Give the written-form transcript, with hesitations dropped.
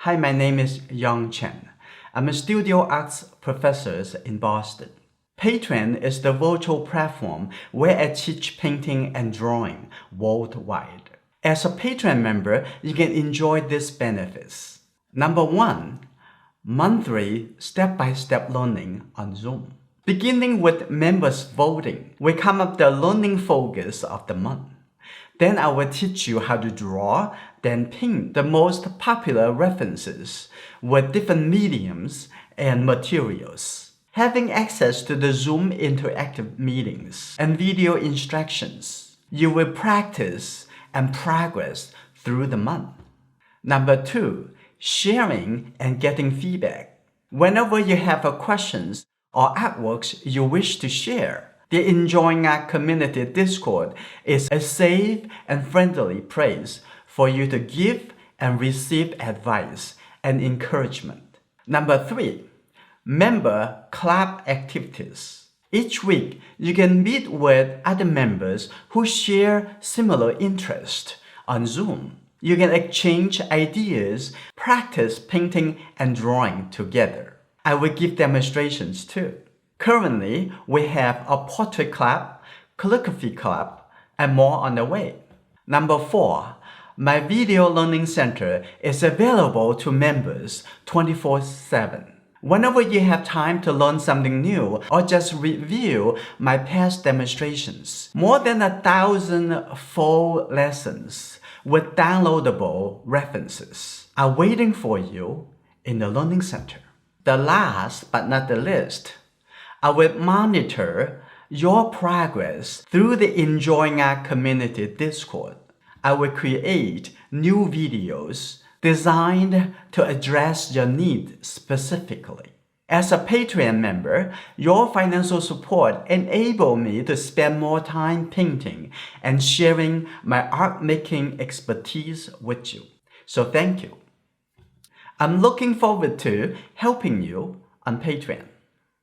Hi, my name is Yong Chen. I'm a studio arts professor in Boston. Patreon is the virtual platform where I teach painting and drawing worldwide. As a Patreon member, you can enjoy these benefits. Number 1, monthly step-by-step learning on Zoom. Beginning with members voting, we come up the learning focus of the month. Then I will teach you how to draw, then paint the most popular references with different mediums and materials. Having access to the Zoom interactive meetings and video instructions, you will practice and progress through the month. Number 2, sharing and getting feedback. Whenever you have questions or artworks you wish to share, the Enjoying Art Community Discord is a safe and friendly place for you to give and receive advice and encouragement. Number 3, member club activities. Each week, you can meet with other members who share similar interests on Zoom. You can exchange ideas, practice painting and drawing together. I will give demonstrations too. Currently, we have a portrait club, calligraphy club, and more on the way. Number 4, my video learning center is available to members 24/7. Whenever you have time to learn something new or just review my past demonstrations, more than 1,000 full lessons with downloadable references are waiting for you in the learning center. The last but not the least, I will monitor your progress through the Enjoying Art Community Discord. I will create new videos designed to address your needs specifically. As a Patreon member, your financial support enables me to spend more time painting and sharing my art-making expertise with you. So thank you. I'm looking forward to helping you on Patreon.